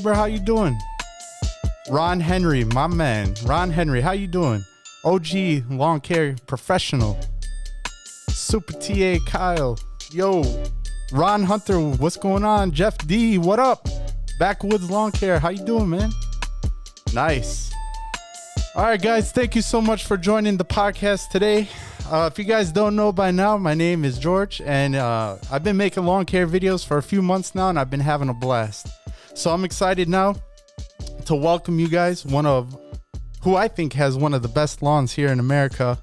Bro, how you doing? Ron Henry, my man. Ron Henry, how you doing? OG lawn care professional. Super TA Kyle. Yo, Ron Hunter, what's going on? Jeff D, what up? Backwoods Lawn Care, how you doing, man? Nice. All right, guys, thank you so much for joining the podcast today. If you guys don't know by now, my name is George, and I've been making lawn care videos for a few months now, and I've been having a blast. So I'm excited now to welcome you guys, one of who I think has one of the best lawns here in America.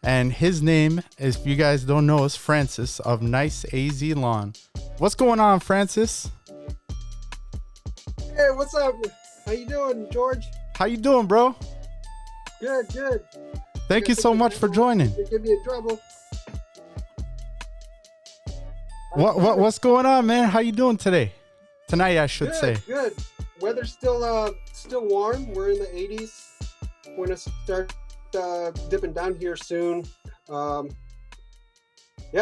And his name, if you guys don't know, is Francis of niceAZlawn. What's going on, Francis? Hey, what's up? How you doing, George? How you doing, bro? Good, good. Thank you so much for joining. Give me a trouble. What's going on, man? How you doing today? Tonight, I should say. Good. Weather's still warm. We're in the 80s. We're gonna start dipping down here soon. Yeah,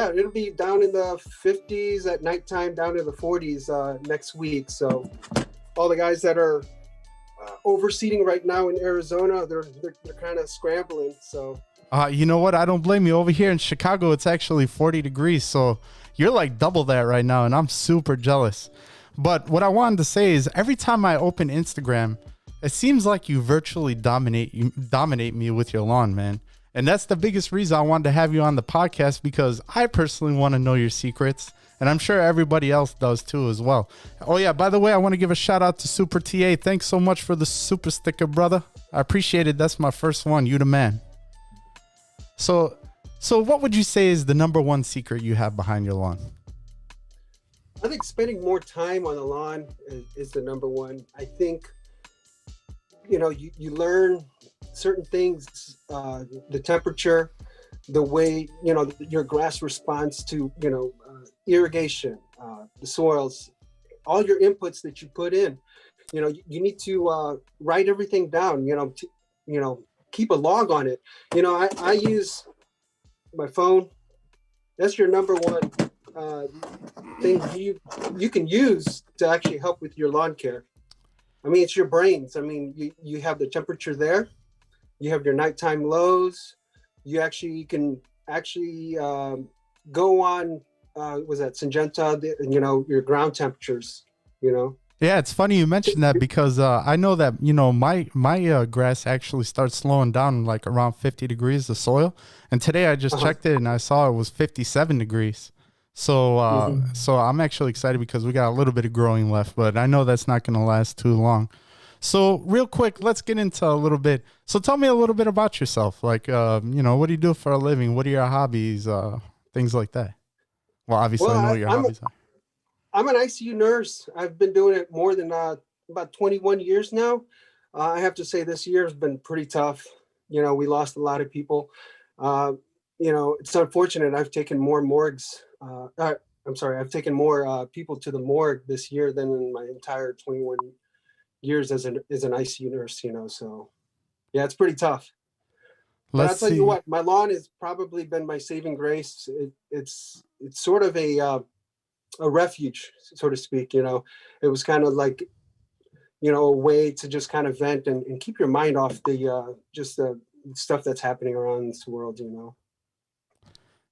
it'll be down in the 50s at nighttime, down to the 40s next week. So all the guys that are overseeding right now in Arizona, they're kind of scrambling. So you know what? I don't blame you. Over here in Chicago, it's actually 40 degrees. So you're like double that right now, and I'm super jealous. But what I wanted to say is every time I open Instagram, it seems like you virtually dominate me with your lawn, man. And that's the biggest reason I wanted to have you on the podcast, because I personally want to know your secrets, and I'm sure everybody else does too as well. Oh yeah, by the way, I want to give a shout out to Super TA. Thanks so much for the super sticker, brother. I appreciate it. That's my first one. You the man. So what would you say is the number one secret you have behind your lawn? I think spending more time on the lawn is the number one. I think, you know, you learn certain things, the temperature, the way, you know, your grass responds to, you know, irrigation, the soils, all your inputs that you put in. You know, you need to write everything down, you know, keep a log on it. You know, I use my phone. That's your number one thing you can use to actually help with your lawn care. I mean, it's your brains. I mean, you have the temperature there. You have your nighttime lows. You can go on, was that Syngenta, you know, your ground temperatures, you know? Yeah, it's funny you mentioned that, because I know that, you know, my grass actually starts slowing down like around 50 degrees, the soil. And today I just checked it and I saw it was 57 degrees. So so I'm actually excited because we got a little bit of growing left, but I know that's not going to last too long. So real quick, let's get into a little bit. So tell me a little bit about yourself. Like, you know, what do you do for a living? What are your hobbies? Things like that. Well, obviously I know what your hobbies are. I'm an ICU nurse. I've been doing it more than about 21 years now. I have to say this year has been pretty tough. You know, we lost a lot of people. You know, it's unfortunate. I've taken more morgues. I've taken more people to the morgue this year than in my entire 21 years as an ICU nurse, you know, so yeah, it's pretty tough. But I'll tell you what, my lawn has probably been my saving grace. It's sort of a refuge, so to speak, you know. It was kind of like, you know, a way to just kind of vent and keep your mind off the just the stuff that's happening around this world, you know.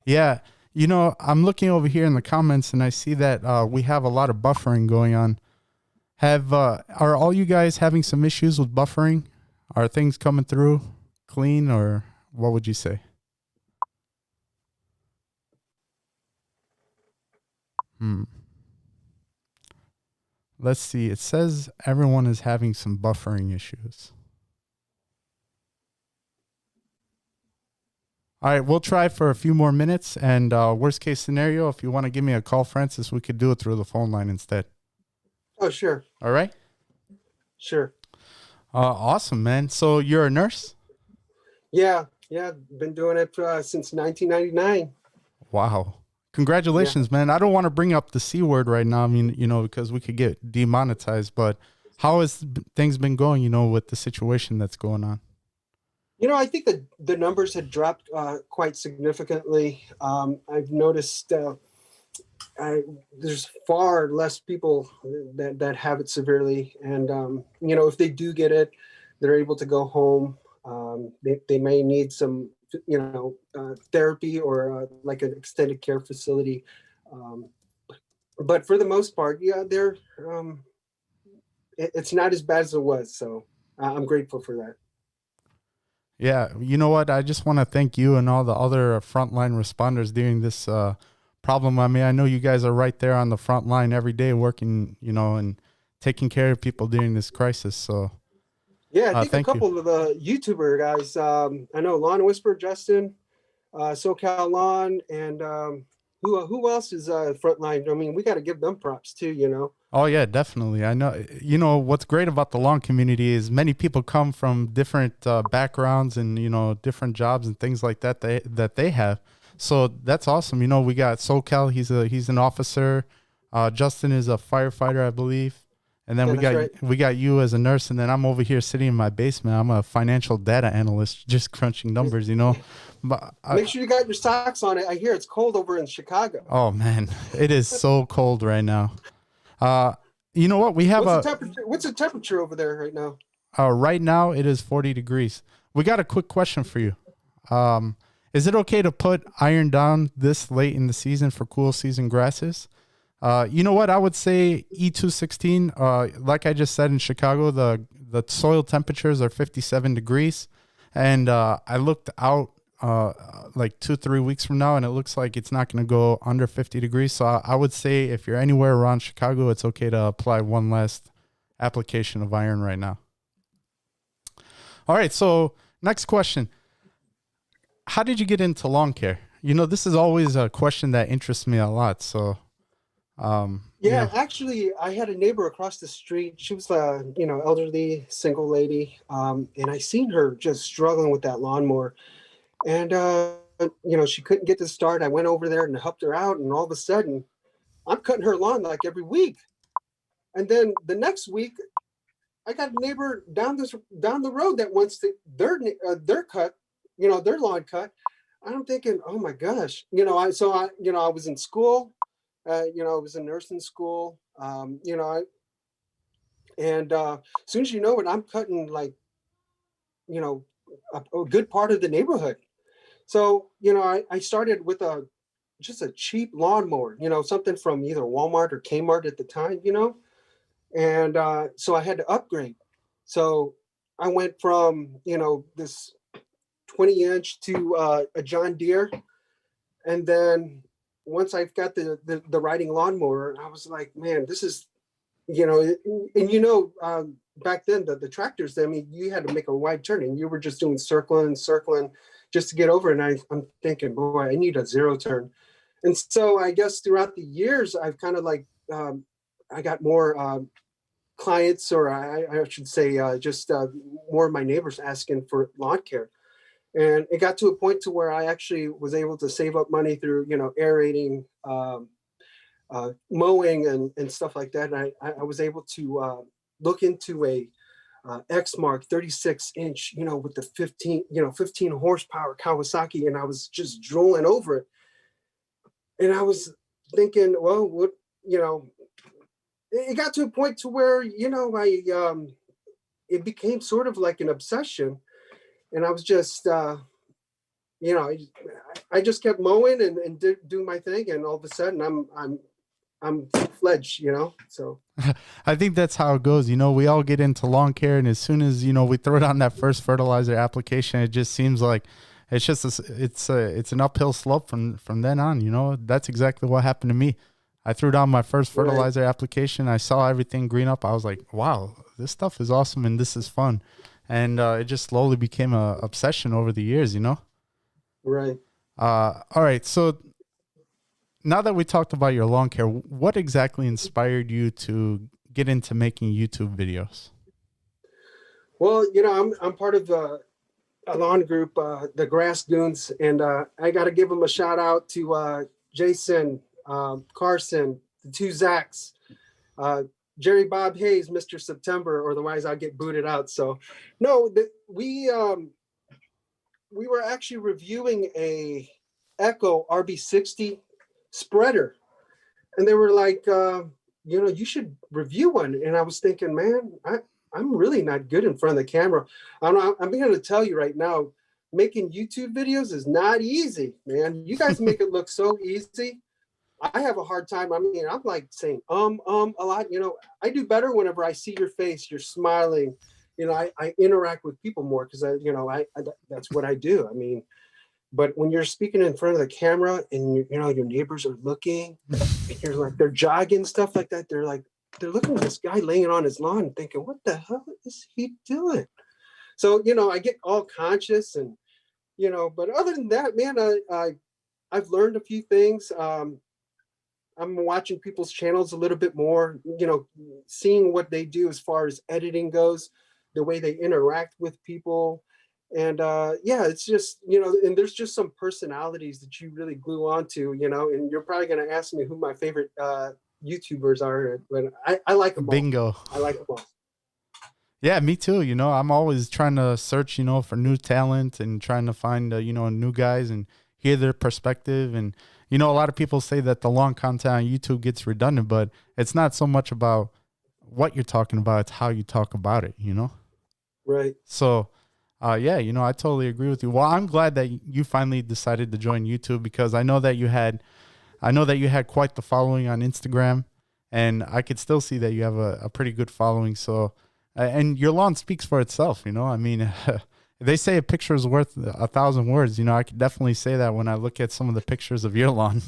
Yeah. You know, I'm looking over here in the comments and I see that we have a lot of buffering going on. Are all you guys having some issues with buffering? Are things coming through clean, or what would you say? Let's see. It says everyone is having some buffering issues. All right, we'll try for a few more minutes, and worst case scenario, if you want to give me a call, Francis, we could do it through the phone line instead. Oh, sure. All right? Sure. Awesome, man. So you're a nurse? Yeah, been doing it since 1999. Wow. Congratulations, man. I don't want to bring up the C word right now, I mean, you know, because we could get demonetized, but how has things been going, you know, with the situation that's going on? You know, I think that the numbers had dropped quite significantly. I've noticed there's far less people that have it severely, and if they do get it, they're able to go home. They may need some therapy or like an extended care facility, um, but for the most part, yeah, it's not as bad as it was. So I'm grateful for that. Yeah, you know what? I just want to thank you and all the other frontline responders during this problem. I mean, I know you guys are right there on the front line every day working, and taking care of people during this crisis. So, Yeah, I think a thank you. couple of the YouTuber guys. I know Lawn Whisper, Justin, niceAZlawn, and who else is frontline? I mean, we got to give them props too. Oh yeah, definitely. I know. What's great about the lawn community is many people come from different backgrounds and different jobs and things like that they have. So that's awesome. We got SoCal. He's an officer. Justin is a firefighter, I believe. And then Yeah, we got you as a nurse, and then I'm over here sitting in my basement. I'm a financial data analyst, just crunching numbers. But make sure you got your socks on it. I hear it's cold over in Chicago. Oh man, it is so cold right now. You know what? We have What's the temperature over there right now? Right now it is 40 degrees. We got a quick question for you. Is it okay to put iron down this late in the season for cool season grasses? You know what? I would say E216. Like I just said, in Chicago, the soil temperatures are 57 degrees, and I looked out like 2-3 weeks from now, and it looks like it's not going to go under 50 degrees. So I would say if you're anywhere around Chicago, it's okay to apply one last application of iron right now. All right. So next question. How did you get into lawn care? This is always a question that interests me a lot. So, actually, I had a neighbor across the street. She was elderly, single lady. And I seen her just struggling with that lawnmower. And, she couldn't get to start. I went over there and helped her out. And all of a sudden, I'm cutting her lawn like every week. And then the next week, I got a neighbor down the road that wants their cut, their lawn cut. And I'm thinking, oh my gosh, I was in school, I was in nursing school, as soon as you know it, I'm cutting like, a good part of the neighborhood. So, I started with just a cheap lawnmower, something from either Walmart or Kmart at the time, and so I had to upgrade. So I went from, this 20-inch to a John Deere. And then once I've got the riding lawnmower, I was like, man, this is, back then the tractors, I mean, you had to make a wide turn and you were just doing circling just to get over. And I'm thinking, boy, I need a zero turn. And so I guess throughout the years, I've kind of like, I got more clients, or I should say just more of my neighbors asking for lawn care. And it got to a point to where I actually was able to save up money through, aerating, mowing and stuff like that. And I was able to look into a Exmark 36-inch, with the 15 horsepower Kawasaki, and I was just drooling over it. And I was thinking, well, what, it got to a point to where, it became sort of like an obsession. And I was just, I just kept mowing and do my thing. And all of a sudden I'm fledged, so. I think that's how it goes. We all get into lawn care, and as soon as, we throw down that first fertilizer application, it just seems like it's just, it's an uphill slope from then on. That's exactly what happened to me. I threw down my first fertilizer application. I saw everything green up. I was like, wow, this stuff is awesome and this is fun. And it just slowly became an obsession over the years, Right. All right. So now that we talked about your lawn care, what exactly inspired you to get into making YouTube videos? Well, I'm part of a lawn group, the Grass Goons, and I got to give them a shout out to Jason, Carson, the two Zachs, Jerry Bob Hayes, Mr. September, or otherwise I'll get booted out. So no, we were actually reviewing a Echo RB60 spreader. and they were like, you should review one. And I was thinking, man, I'm really not good in front of the camera. I'm going to tell you right now, making YouTube videos is not easy, man. You guys make it look so easy. I have a hard time. I mean, I'm like saying, a lot, I do better whenever I see your face, you're smiling, I interact with people more because that's what I do. I mean, but when you're speaking in front of the camera and your neighbors are looking and you're like, they're jogging, stuff like that. They're looking at this guy laying on his lawn and thinking, what the hell is he doing? So, I get all conscious and, but other than that, man, I've learned a few things. I'm watching people's channels a little bit more, seeing what they do as far as editing goes, the way they interact with people. And it's just, and there's just some personalities that you really glue onto, and you're probably going to ask me who my favorite YouTubers are, but I like them all. Bingo. I like them all. Yeah, me too. I'm always trying to search, for new talent and trying to find, new guys and hear their perspective. And, a lot of people say that the long content on YouTube gets redundant, but it's not so much about what you're talking about. It's how you talk about it, Right. So, I totally agree with you. Well, I'm glad that you finally decided to join YouTube because I know that you had quite the following on Instagram, and I could still see that you have a pretty good following. So, and your lawn speaks for itself. I mean, they say a picture is worth 1,000 words. I could definitely say that when I look at some of the pictures of your lawn.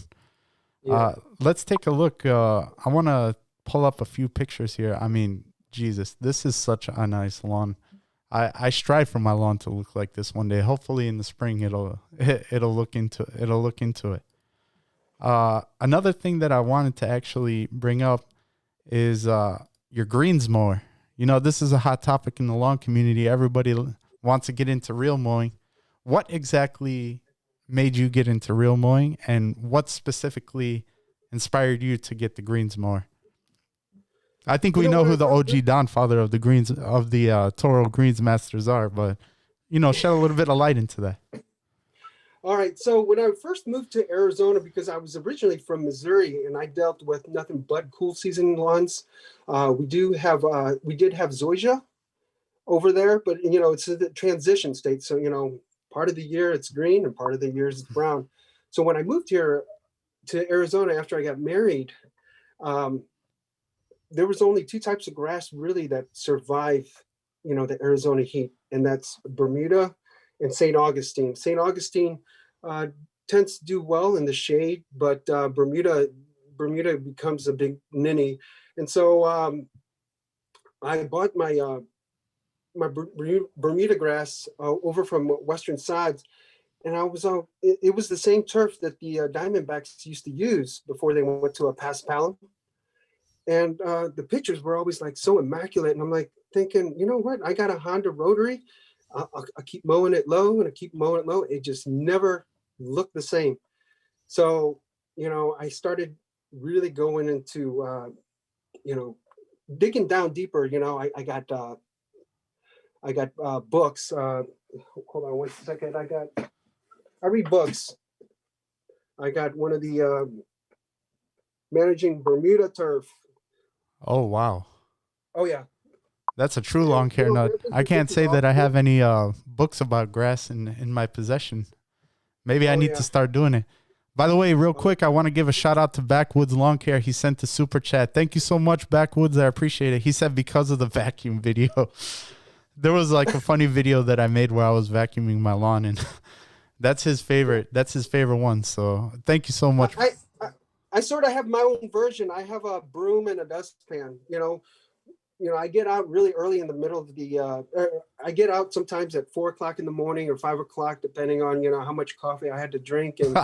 Yeah. Let's take a look. I want to pull up a few pictures here. I mean, Jesus, this is such a nice lawn. I strive for my lawn to look like this one day. Hopefully in the spring it'll look into it. Another thing that I wanted to actually bring up is your greens mower. This is a hot topic in the lawn community. Everybody wants to get into reel mowing. What exactly made you get into reel mowing, and what specifically inspired you to get the greens mower? I think we know who the OG Donfather of the Toro Greens Masters are, but shed a little bit of light into that. All right. So when I first moved to Arizona, because I was originally from Missouri and I dealt with nothing but cool season lawns, we did have zoysia over there, but it's a transition state. So part of the year it's green and part of the year it's brown. So when I moved here to Arizona after I got married, there was only two types of grass really that survive, the Arizona heat, and that's Bermuda and St. Augustine. St. Augustine tends to do well in the shade, but Bermuda becomes a big ninny. And so I bought my Bermuda grass over from Western Sods, and it was the same turf that the Diamondbacks used to use before they went to a paspalum. And the pictures were always like so immaculate. And I'm like thinking, you know what? I got a Honda Rotary. I keep mowing it low and I keep mowing it low. It just never looked the same. So, I started really going into, digging down deeper. I got books. Hold on one second. I read books. I got one of the Managing Bermuda Turf. Oh, wow. Oh, yeah. That's a true lawn care nut. I can't say that I have any books about grass in my possession. Maybe I need to start doing it. By the way, real quick, I want to give a shout out to Backwoods Lawn Care. He sent a super chat. Thank you so much, Backwoods. I appreciate it. He said because of the vacuum video. There was like a funny video that I made where I was vacuuming my lawn, and that's his favorite. That's his favorite one. So thank you so much. I sort of have my own version. I have a broom and a dustpan. I get out really early in the middle of the. I get out sometimes at 4 o'clock in the morning or 5 o'clock, depending on how much coffee I had to drink, and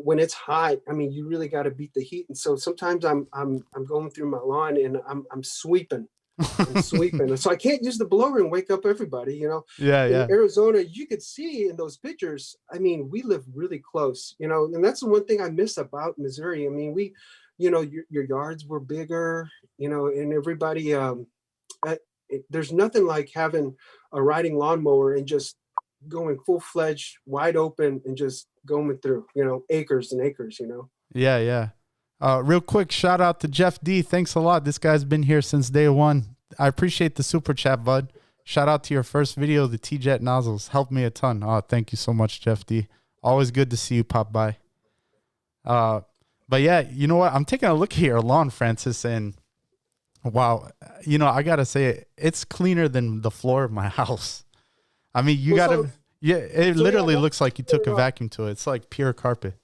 when it's hot, I mean, you really got to beat the heat. And so sometimes I'm going through my lawn and I'm sweeping. And so I can't use the blower and wake up everybody. Yeah. In Arizona, you could see in those pictures. I mean, we live really close. And that's the one thing I miss about Missouri. I mean, your yards were bigger. And everybody. There's nothing like having a riding lawnmower and just going full-fledged, wide open, and just going through, acres and acres. Yeah. Real quick, shout out to Jeff D. Thanks a lot. This guy's been here since day one. I appreciate the super chat, bud. Shout out to your first video, the T-Jet nozzles. Helped me a ton. Oh, thank you so much, Jeff D. Always good to see you pop by. But yeah, you know what? I'm taking a look at your lawn, Francis, and wow, you know, I gotta say it's cleaner than the floor of my house. I mean, you gotta, yeah, it literally looks like you took a vacuum to it. It's like pure carpet.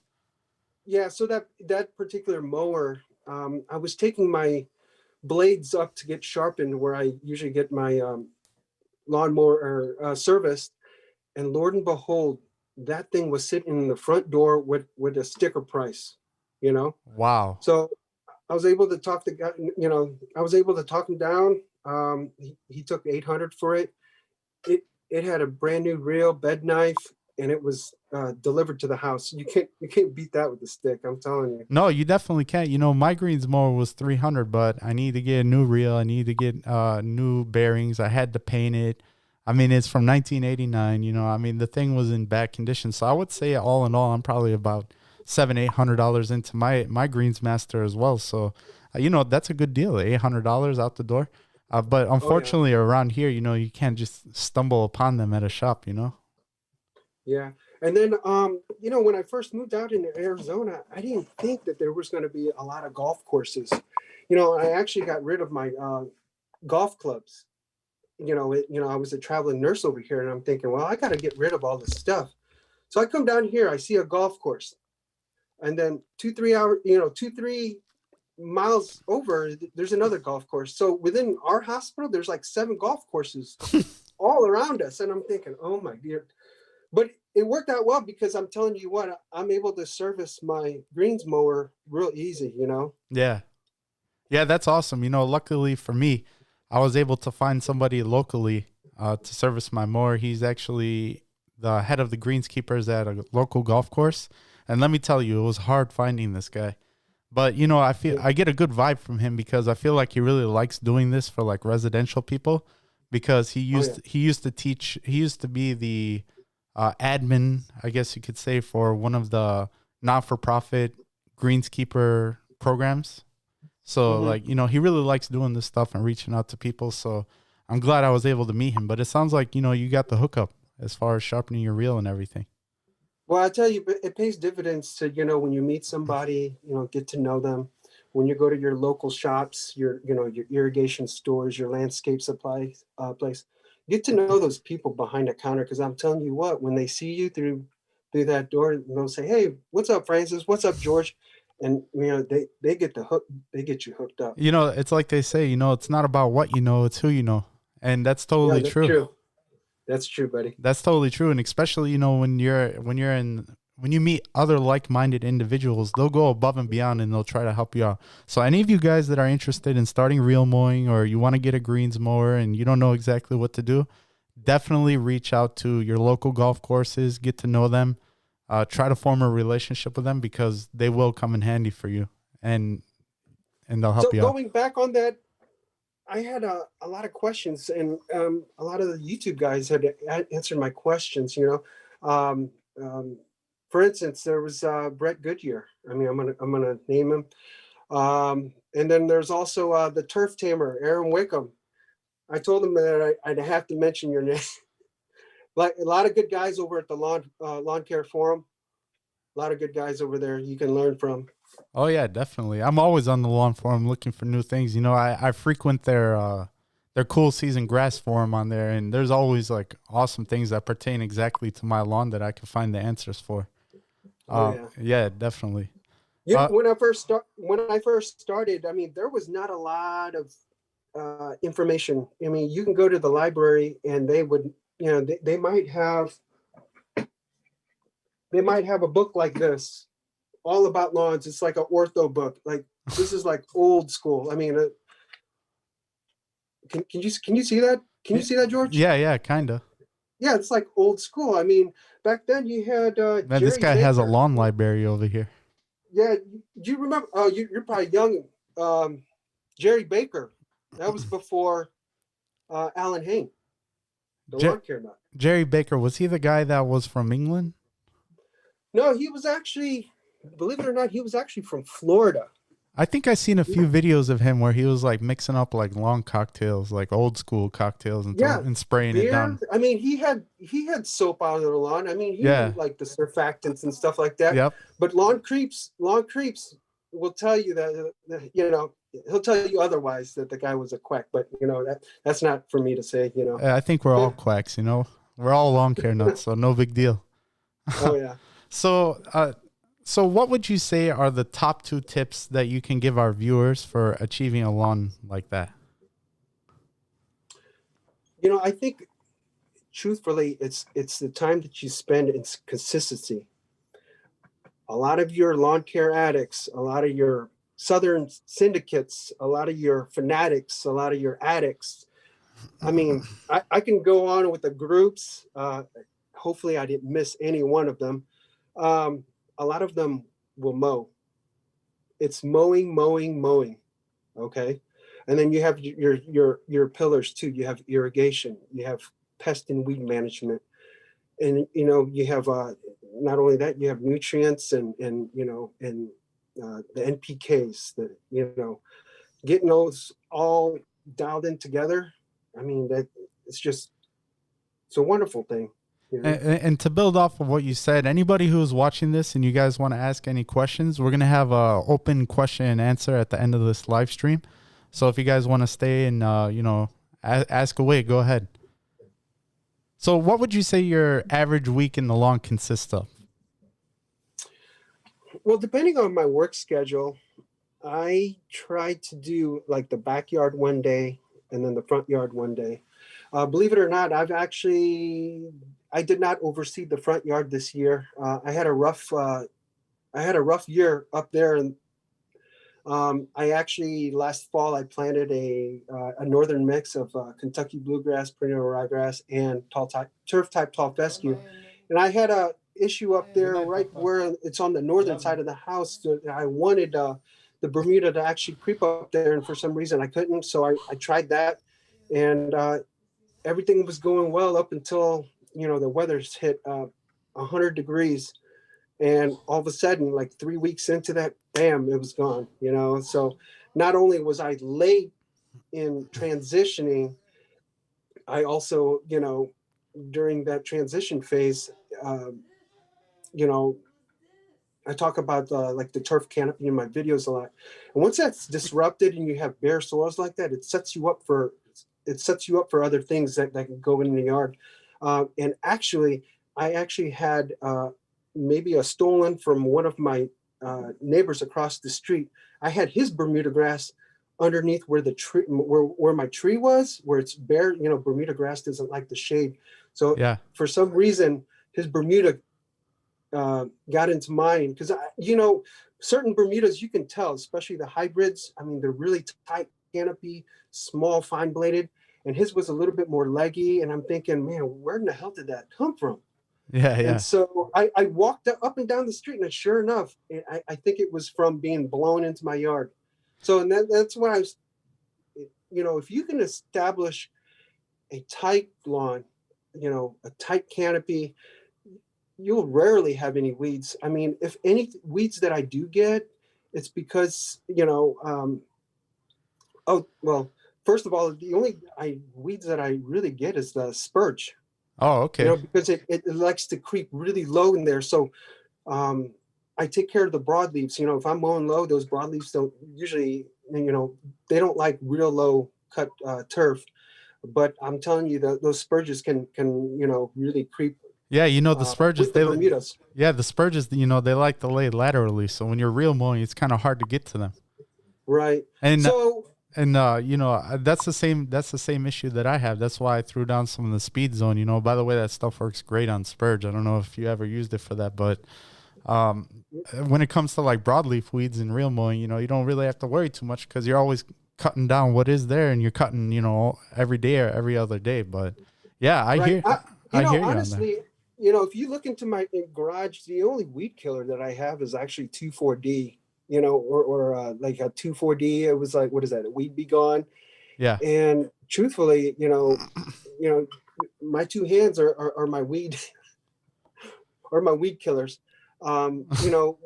Yeah, so that particular mower, I was taking my blades up to get sharpened where I usually get my lawnmower serviced, and Lord and behold, that thing was sitting in the front door with a sticker price, you know. Wow. So I was able to talk the guy, you know, I was able to talk him down. He took 800 for it. It had a brand new reel, bed knife, and it was delivered to the house. You can't beat that with a stick. I'm telling you. No, you definitely can't. You know, my greens mower was 300, but I need to get a new reel. I need to get new bearings. I had to paint it. I mean, it's from 1989. You know, I mean, the thing was in bad condition. So I would say all in all, I'm probably about $700-800 into my greens master as well. So, you know, that's a good deal. $800 out the door. But unfortunately, around here, you know, you can't just stumble upon them at a shop. You know. Yeah. And then, you know, when I first moved out into Arizona, I didn't think that there was going to be a lot of golf courses. You know, I actually got rid of my golf clubs. You know, I was a traveling nurse over here, and I'm thinking, well, I got to get rid of all this stuff. So I come down here, I see a golf course, and then 2-3 miles over, there's another golf course. So within our hospital, there's like 7 golf courses all around us, and I'm thinking, oh my dear. But it worked out well because I'm telling you what, I'm able to service my greens mower real easy, you know? Yeah. Yeah, that's awesome. You know, luckily for me, I was able to find somebody locally to service my mower. He's actually the head of the greenskeepers at a local golf course. And let me tell you, it was hard finding this guy. But, you know, I get a good vibe from him because I feel like he really likes doing this for like residential people because he used to teach, he used to be the admin, I guess you could say, for one of the not-for-profit greenskeeper programs. So like, you know, he really likes doing this stuff and reaching out to people. So I'm glad I was able to meet him, but it sounds like, you know, you got the hookup as far as sharpening your reel and everything. Well, I tell you, it pays dividends to, you know, when you meet somebody, you know, get to know them. When you go to your local shops, your irrigation stores, your landscape supply place, get to know those people behind the counter. Cause I'm telling you what, when they see you through that door, they'll say, hey, what's up, Francis? What's up, George? And, you know, they get you hooked up. You know, it's like they say, you know, it's not about what you know, it's who you know. And that's totally true. That's true, buddy. That's totally true. And especially, you know, when you meet other like-minded individuals, they'll go above and beyond and they'll try to help you out. So any of you guys that are interested in starting reel mowing or you want to get a greens mower and you don't know exactly what to do, definitely reach out to your local golf courses, get to know them. Try to form a relationship with them because they will come in handy for you and they'll help you out. So going back on that, I had a lot of questions and a lot of the YouTube guys had answered my questions, you know. For instance, there was Brett Goodyear. I mean, I'm gonna name him. And then there's also the turf tamer, Aaron Wickham. I told him that I'd have to mention your name. Like a lot of good guys over at the lawn care forum. A lot of good guys over there you can learn from. Oh yeah, definitely. I'm always on the lawn forum looking for new things. You know, I frequent their cool season grass forum on there, and there's always like awesome things that pertain exactly to my lawn that I can find the answers for. Yeah, definitely. Yeah, when I first started, I mean, there was not a lot of information. I mean, you can go to the library and they would, you know, they might have a book like this, all about lawns. It's like an ortho book. Like this is like old school. I mean, can you see that? Can you see that, George? Yeah, kind of. Yeah, it's like old school. I mean, back then you had. Man, this guy has a lawn library over here. Yeah, do you remember? Oh, you're probably young. Jerry Baker. That was before Alan Hain. The lawn care nut. Jerry Baker, was he the guy that was from England? No, he was actually, believe it or not, he was actually from Florida. I think I seen a few videos of him where he was like mixing up like long cocktails, like old school cocktails, and Yeah, and spraying it beer. down. I mean, he had soap out of the lawn. I mean, he knew Yeah. like the surfactants and stuff like that. Yep. But lawn creeps will tell you that he'll tell you otherwise, that the guy was a quack. But that's not for me to say. I think we're all quacks, you know. We're all lawn care nuts, so no big deal. Oh yeah. So, so what would you say are the top 2 tips that you can give our viewers for achieving a lawn like that? I think truthfully, it's the time that you spend in consistency. A lot of your lawn care addicts, a lot of your southern syndicates, a lot of your fanatics, a lot of your addicts. I mean, I can go on with the groups. Hopefully I didn't miss any one of them. A lot of them will mow. It's mowing, mowing, mowing. Okay. And then you have your pillars too. You have irrigation, you have pest and weed management. And you have not only that, you have nutrients and the NPKs, that getting those all dialed in together. I mean, it's a wonderful thing. And to build off of what you said, anybody who's watching this and you guys want to ask any questions, we're going to have a open question and answer at the end of this live stream. So if you guys want to stay and, ask away, go ahead. So what would you say your average week in the lawn consists of? Well, depending on my work schedule, I try to do like the backyard one day and then the front yard one day. Believe it or not, I did not oversee the front yard this year. I had a rough year up there, and I actually last fall I planted a northern mix of Kentucky bluegrass, perennial ryegrass, and turf type tall fescue, and I had a issue up there right where it's on the northern side of the house. I wanted the Bermuda to actually creep up there, and for some reason I couldn't. So I tried that, and everything was going well up until the weather's hit 100 degrees. And all of a sudden, like 3 weeks into that, bam, it was gone, So not only was I late in transitioning, I also, during that transition phase, I talk about like the turf canopy in my videos a lot. And once that's disrupted and you have bare soils like that, it sets you up for other things that can go in the yard. And actually, I had maybe a stolen from one of my neighbors across the street. I had his Bermuda grass underneath where the tree, where my tree was, where it's bare. Bermuda grass doesn't like the shade. So for some reason, his Bermuda got into mine, because certain Bermudas you can tell, especially the hybrids. I mean, they're really tight canopy, small, fine bladed, and his was a little bit more leggy. And I'm thinking, man, where in the hell did that come from? Yeah. And so I walked up and down the street, and sure enough, I think it was from being blown into my yard. So, and that's why I was, if you can establish a tight lawn, a tight canopy, you'll rarely have any weeds. I mean, if any weeds that I do get, it's because, first of all, the only weeds that I really get is the spurge. Oh, okay. Because it likes to creep really low in there. So I take care of the broadleaves. If I'm mowing low, those broadleaves don't usually, they don't like real low cut turf. But I'm telling you, those spurges can really creep. Yeah, the spurges, the spurges, they like to lay laterally. So when you're real mowing, it's kind of hard to get to them. Right. And that's the same issue that I have. That's why I threw down some of the speed zone. By the way, that stuff works great on spurge. I don't know if you ever used it for that, but when it comes to like broadleaf weeds and real mowing, you don't really have to worry too much, because you're always cutting down what is there, and you're cutting, every day or every other day. But yeah, I hear you honestly, if you look into my garage, the only weed killer that I have is actually 2,4-D, or like a 2,4-D. It was like, what is that? A Weed Be Gone. Yeah. And truthfully, my two hands are my weed or my weed killers. When that's you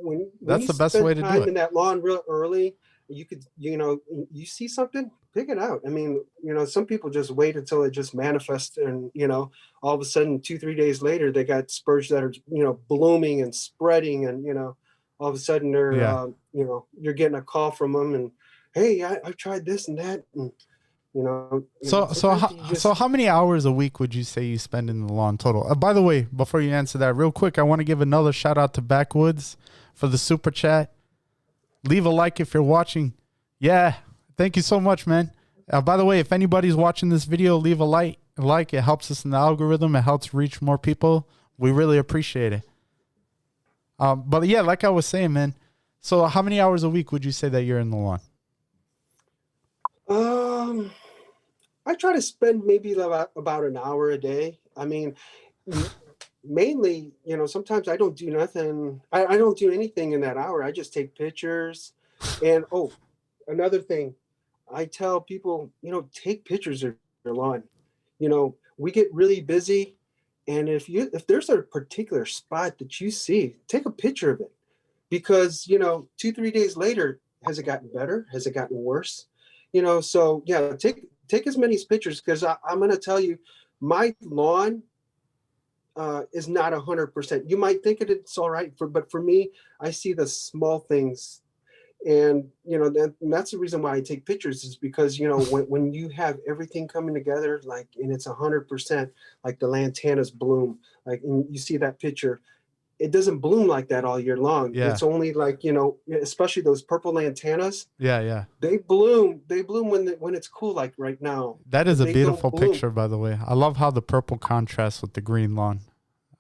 the best spend way to do time it in that lawn real early, You could, you see something, pick it out. I mean, some people just wait until it just manifests, and all of a sudden 2, 3 days later they got spurs that are blooming and spreading, and all of a sudden they're Yeah. you're getting a call from them, and hey, I've tried this and that, and sometimes you just. So how many hours a week would you say you spend in the lawn total? By the way, before you answer that, real quick, I want to give another shout out to Backwoods for the super chat. Leave a like if you're watching. Yeah, thank you so much, man. By the way, if anybody's watching this video, leave a like. It helps us in the algorithm. It helps reach more people. We really appreciate it. But yeah, like I was saying, man. So how many hours a week would you say that you're in the lawn? I try to spend maybe about an hour a day. I mean, mainly, sometimes I don't do nothing. I don't do anything in that hour. I just take pictures. And another thing, I tell people, take pictures of your lawn. We get really busy, and if there's a particular spot that you see, take a picture of it, because 2, 3 days later, has it gotten better? Has it gotten worse? So yeah, take as many pictures, because I'm going to tell you, my lawn is not 100%. You might think it's all right, but for me, I see the small things, and that's the reason why I take pictures, is because when you have everything coming together, like, and it's 100%, like the lantanas bloom, like, and you see that picture. It doesn't bloom like that all year long. Yeah. It's only like, especially those purple lantanas. Yeah. They bloom when it's cool, like right now. That is a They beautiful don't bloom. picture, by the way. I love how the purple contrasts with the green lawn.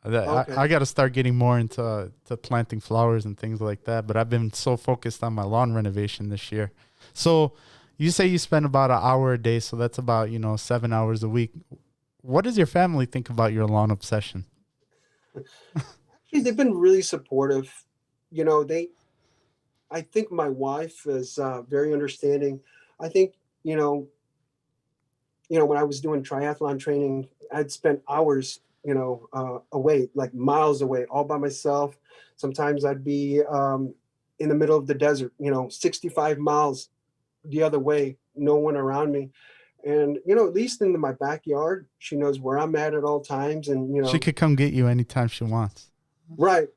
Okay. I got to start getting more into planting flowers and things like that, but I've been so focused on my lawn renovation this year. So you say you spend about an hour a day, so that's about 7 hours a week. What does your family think about your lawn obsession? They've been really supportive. I think my wife is very understanding. I think, when I was doing triathlon training, I'd spent hours, away, like miles away, all by myself. Sometimes I'd be in the middle of the desert, 65 miles the other way, no one around me. And, at least in my backyard, she knows where I'm at all times. And, She could come get you anytime she wants. Right.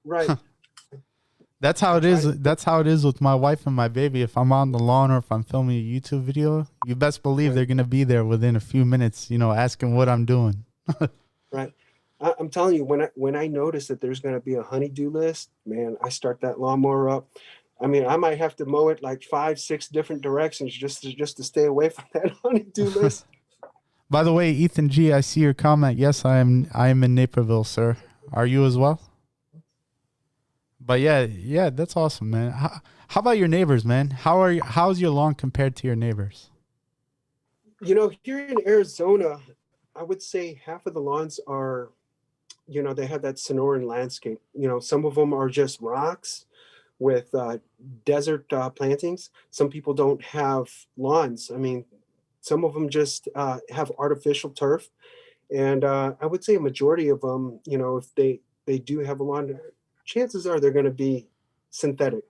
That's how it is. That's how it is with my wife and my baby. If I'm on the lawn or if I'm filming a YouTube video, you best believe they're going to be there within a few minutes, asking what I'm doing. Right. I'm telling you, when I notice that there's going to be a honey-do list, man, I start that lawnmower up. I mean, I might have to mow it like 5, 6 different directions just to stay away from that honey-do list. By the way, Ethan G, I see your comment. Yes, I am in Naperville, sir. Are you as well? But yeah, that's awesome, man. How about your neighbors, man? How's your lawn compared to your neighbors? Here in Arizona, I would say half of the lawns are, they have that Sonoran landscape. Some of them are just rocks with desert plantings. Some people don't have lawns. I mean, some of them just have artificial turf. And I would say a majority of them, if they do have a lawn, chances are they're going to be synthetic.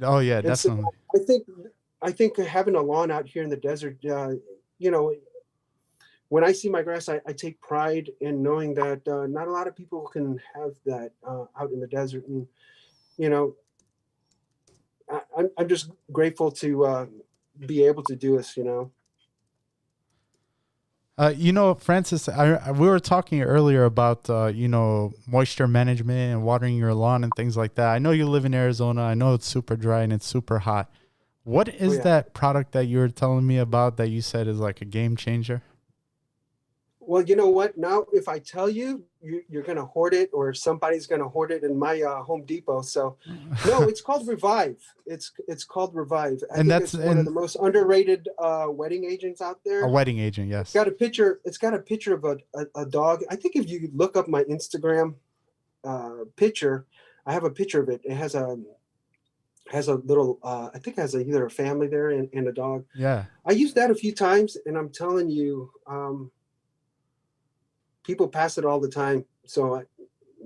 Oh yeah, And definitely. so I think having a lawn out here in the desert, when I see my grass, I take pride in knowing that not a lot of people can have that out in the desert. And, I'm just grateful to be able to do this, Francis, we were talking earlier about, moisture management and watering your lawn and things like that. I know you live in Arizona. I know it's super dry and it's super hot. What is that product that you were telling me about that you said is like a game changer? Well, you know what? Now, if I tell you, you're going to hoard it, or somebody's going to hoard it in my Home Depot. So, no, it's called Revive. It's called Revive. I think it's one of the most underrated wetting agents out there. A wetting agent, yes. It's got a picture of a dog. I think if you look up my Instagram picture, I have a picture of it. It has a little, I think it has either a family there and a dog. Yeah. I used that a few times, and I'm telling you, people pass it all the time. So,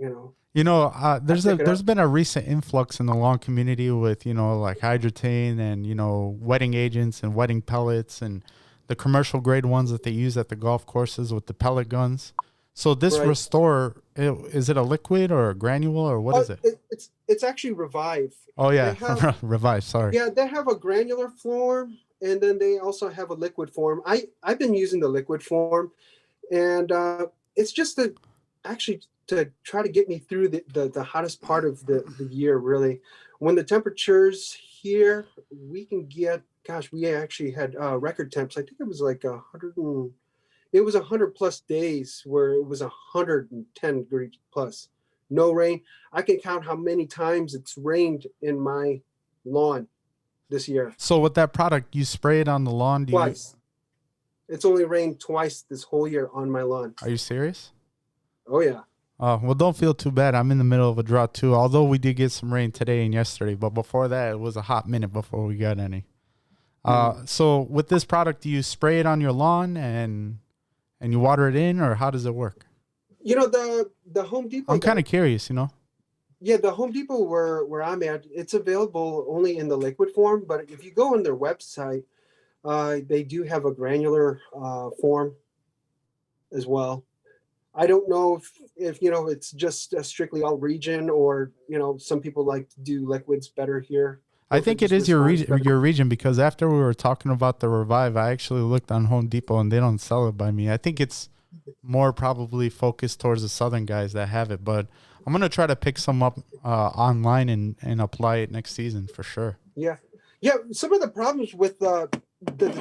I pick it there's up. been a recent influx in the lawn community with like hydrotain and wetting agents and wetting pellets and the commercial grade ones that they use at the golf courses with the pellet guns. So this Right. Restore, is it a liquid or a granule or what is it? It's actually Revive. Oh They yeah, have Revive. Sorry. Yeah, they have a granular form, and then they also have a liquid form. I've been using the liquid form, and it's just to actually to try to get me through the hottest part of the year. Really, when the temperatures here, we can get. Gosh, we actually had record temps. I think it was like 100 and it was 100+ days where it was 110 degrees plus, no rain. I can count how many times it's rained in my lawn this year. So with that product, you spray it on the lawn. Do you? Twice. It's only rained twice this whole year on my lawn. Are you serious? Oh yeah. Oh, well, don't feel too bad. I'm in the middle of a drought too. Although we did get some rain today and yesterday, but before that, it was a hot minute before we got any. So with this product, do you spray it on your lawn and you water it in, or how does it work? The Home Depot. I'm kind of curious. Yeah, the Home Depot where I'm at, it's available only in the liquid form. But if you go on their website, they do have a granular form as well. I don't know if it's just strictly all region, or some people like to do liquids better here. I Or if think it just is your responds region, better. because after we were talking about the Revive, I actually looked on Home Depot and they don't sell it by me. I think it's more probably focused towards the southern guys that have it, but I'm gonna try to pick some up online and apply it next season for sure. Yeah, yeah. Some of the problems with the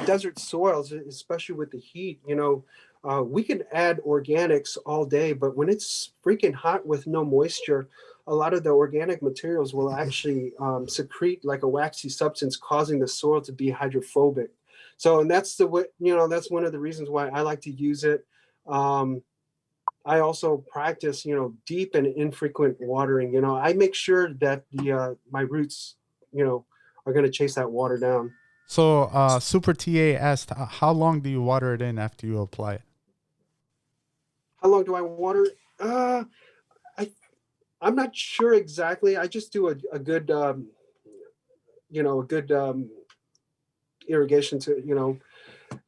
desert soils, especially with the heat, we can add organics all day, but when it's freaking hot with no moisture, a lot of the organic materials will actually secrete like a waxy substance, causing the soil to be hydrophobic. So, and that's that's one of the reasons why I like to use it. Um, I also practice, deep and infrequent watering. I make sure that the my roots, are going to chase that water down. So Super TA asked, how long do you water it in after you apply it? How long do I water? I I'm not sure exactly. I just do a good a good irrigation to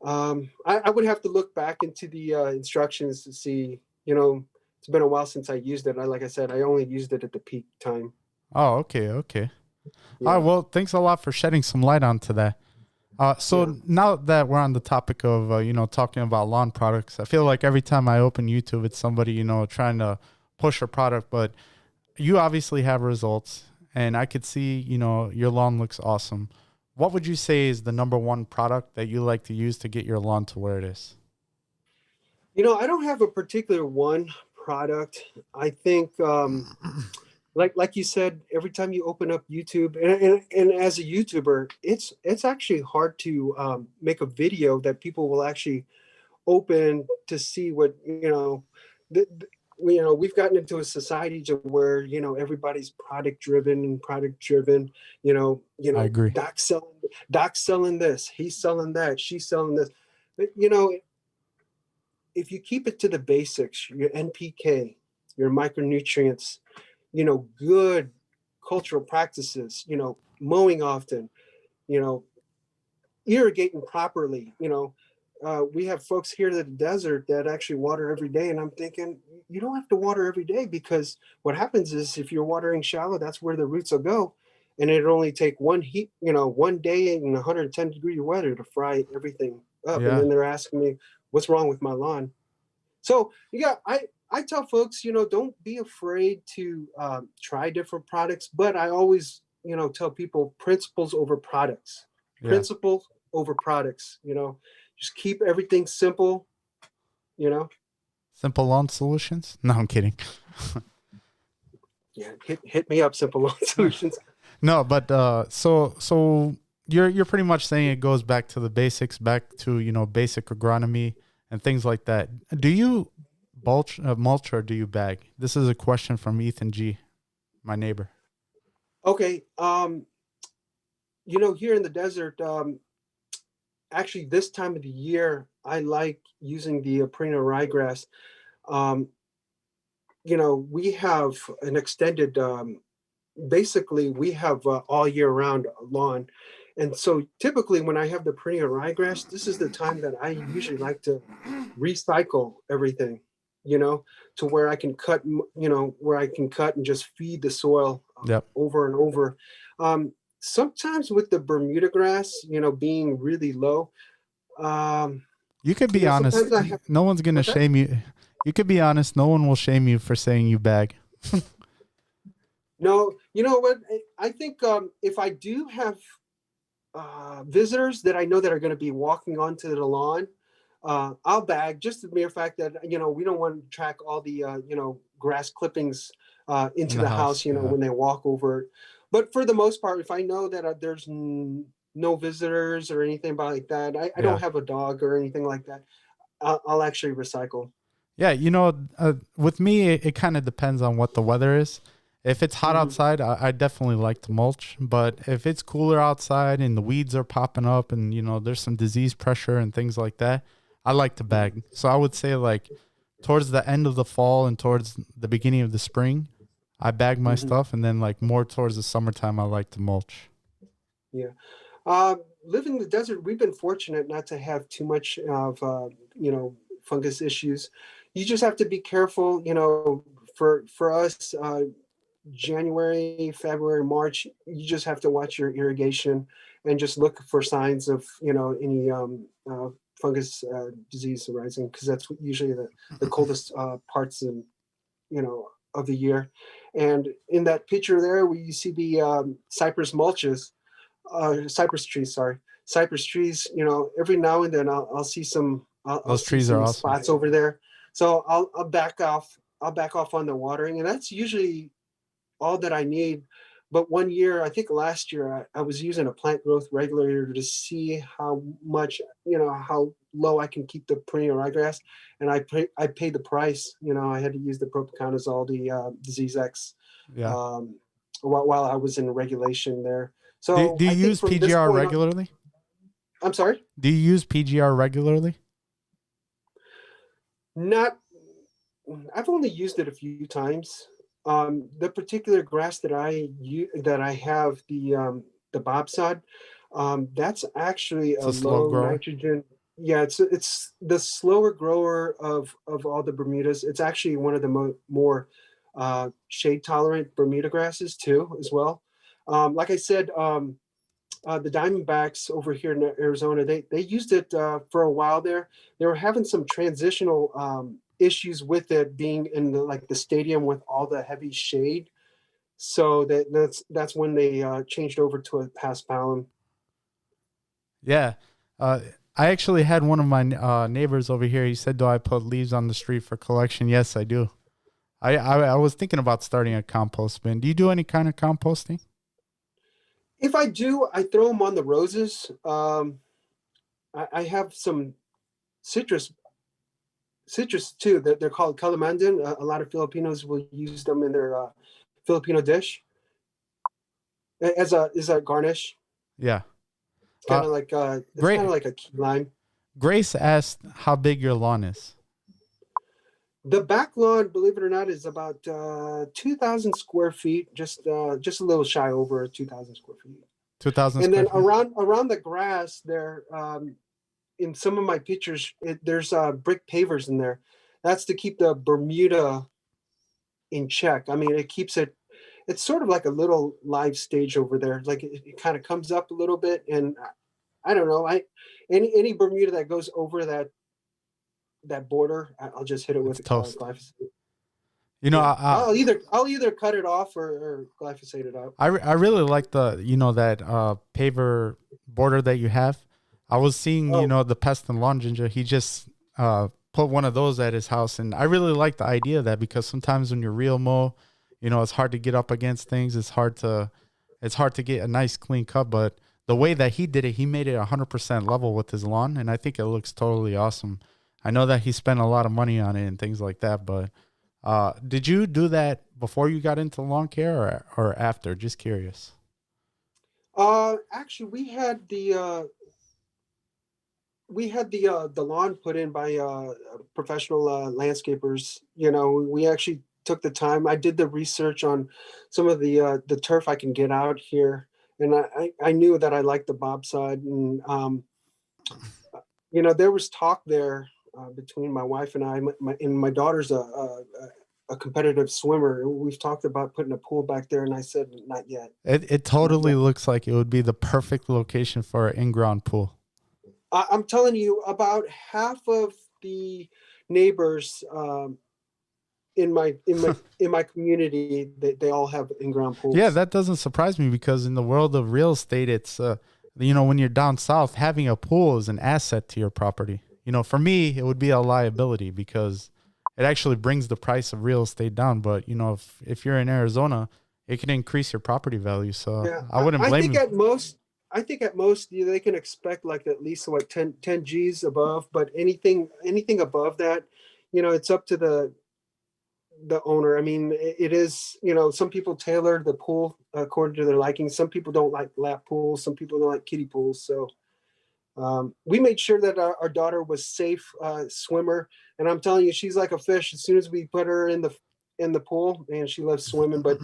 I would have to look back into the instructions to see. It's been a while since I used it. Like I said, I only used it at the peak time. Oh, okay, okay. All right, Yeah, well, thanks a lot for shedding some light onto that. yeah. So now that we're on the topic of talking about lawn products, I feel like every time I open YouTube, it's somebody trying to push a product. But you obviously have results, and I could see your lawn looks awesome. What would you say is the number one product that you like to use to get your lawn to where it is? I don't have a particular one product. I think like you said, every time you open up YouTube, and as a YouTuber, it's actually hard to make a video that people will actually open to see what we've gotten into a society to where everybody's product driven. I agree. Doc's selling this, he's selling that, she's selling this. But if you keep it to the basics, your NPK, your micronutrients, good cultural practices, mowing often, you know, irrigating properly, we have folks here in the desert that actually water every day. And I'm thinking, you don't have to water every day, because what happens is if you're watering shallow, that's where the roots will go. And it'll only take one day in 110-degree weather to fry everything up. And Yeah. then they're asking me, what's wrong with my lawn? So yeah, I tell folks, don't be afraid to try different products, but I always, tell people principles over products, Yeah. principles over products, just keep everything simple, you know, Simple lawn solutions? No, I'm kidding. yeah, hit me up, Simple Loan Solutions. No, but so you're pretty much saying it goes back to the basics, back to basic agronomy and things like that. Do you mulch or do you bag? This is a question from Ethan G, my neighbor. Okay. Here in the desert, actually this time of the year, I like using the Aprina ryegrass. Um, we have an extended, basically we have all year round lawn. And so typically when I have the perennial ryegrass, this is the time that I usually like to recycle everything, you know, to where I can cut, where I can cut and just feed the soil Yep. over and over. Sometimes with the Bermuda grass, being really low, um, You could be honest. sometimes I have, No one's gonna what's that? shame you. You could be honest. No one will shame you for saying you bag. No, you know what? I think if I do have visitors that I know that are going to be walking onto the lawn, I'll bag, just the mere fact that we don't want to track all the grass clippings In into the the house, house. Yeah. when they walk over it. But for the most part, if I know that there's no visitors or anything like that, I Yeah. don't have a dog or anything like that. I'll actually recycle. Yeah. With me, it kind of depends on what the weather is. If it's hot Hmm. outside, I definitely like to mulch. But if it's cooler outside and the weeds are popping up and, there's some disease pressure and things like that, I like to bag. So I would say like towards the end of the fall and towards the beginning of the spring, I bag my Hmm. stuff. And then like more towards the summertime, I like to mulch. Yeah. Living in the desert, we've been fortunate not to have too much of fungus issues. You just have to be careful. For us, January, February, March, you just have to watch your irrigation and just look for signs of any fungus disease arising, because that's usually the coldest parts of the year. And in that picture there, where you see the cypress mulches, cypress trees, sorry, cypress trees. Every now and then I'll see I'll Those see trees are some awesome. spots over there. So I'll back off. I'll back off on the watering, and that's usually all that I need. But one year, I think last year, I was using a plant growth regulator to see how much, how low I can keep the perennial ryegrass, and I paid the price. I had to use the propiconazole, the Disease X, Yeah. um, while I was in regulation there. Do, So do you I think use from this PGR point on, regularly? I'm sorry, Do you use PGR regularly? not. I've only used it a few times. The particular grass that I have, the bobsod, that's actually It's a a slow low grower. nitrogen. Yeah, it's the slower grower of all the Bermudas. It's actually one of the more shade tolerant Bermuda grasses too, as well. Like I said, the Diamondbacks over here in Arizona, they used it for a while there. They were having some transitional issues with it being in the stadium with all the heavy shade. So that's when they changed over to a paspalum. Yeah. Uh, I actually had one of my neighbors over here. He said, "Do I put leaves on the street for collection?" Yes, I do. I was thinking about starting a compost bin. Do you do any kind of composting? If I do, I throw them on the roses. I have some citrus citrus too. They're called calamandan. A lot of Filipinos will use them in their Filipino dish as a garnish. Yeah. It's kind Uh, of like it's kind great. of like a key lime. Grace asked how big your lawn is. The back lawn, believe it or not, is about 2,000 square feet, just a little shy over 2,000 square feet. 2,000 And square then feet. around the grass there, in some of my pictures, there's brick pavers in there. That's to keep the Bermuda in check. I mean, it keeps it. It's sort of like a little live stage over there. Like it kind of comes up a little bit, and I don't know. Any Bermuda that goes over that border, I'll just hit it It's with toast. glyphosate. You know, Yeah, I, I'll either cut it off or glyphosate it out. I really like that paver border that you have. I was seeing, Oh, the pest and lawn ginger. He just put one of those at his house, and I really like the idea of that because sometimes when you're real mow, it's hard to get up against things. It's hard to get a nice clean cut. But the way that he did it, he made it 100% level with his lawn, and I think it looks totally awesome. I know that he spent a lot of money on it and things like that, but did you do that before you got into lawn care or after? Just curious. actually, we had the lawn put in by professional landscapers. We actually took the time. I did the research on some of the turf I can get out here, and I knew that I liked the bobsled, and there was talk there between my wife and I. My daughter's a competitive swimmer. We've talked about putting a pool back there, and I said not yet. It totally looks like it would be the perfect location for an in-ground pool. I'm telling you, about half of the neighbors in my community, they all have in-ground pools. Yeah, that doesn't surprise me, because in the world of real estate, it's when you're down south, having a pool is an asset to your property. For me, it would be a liability, because it actually brings the price of real estate down. But if you're in Arizona, it can increase your property value. So yeah, I wouldn't blame you. I think at most they can expect like at least 10 G's above, but anything above that, it's up to the owner. I mean, it is, some people tailor the pool according to their liking. Some people don't like lap pools. Some people don't like kiddie pools. So we made sure that our daughter was safe swimmer. And I'm telling you, she's like a fish. As soon as we put her in the pool, and she loves swimming. But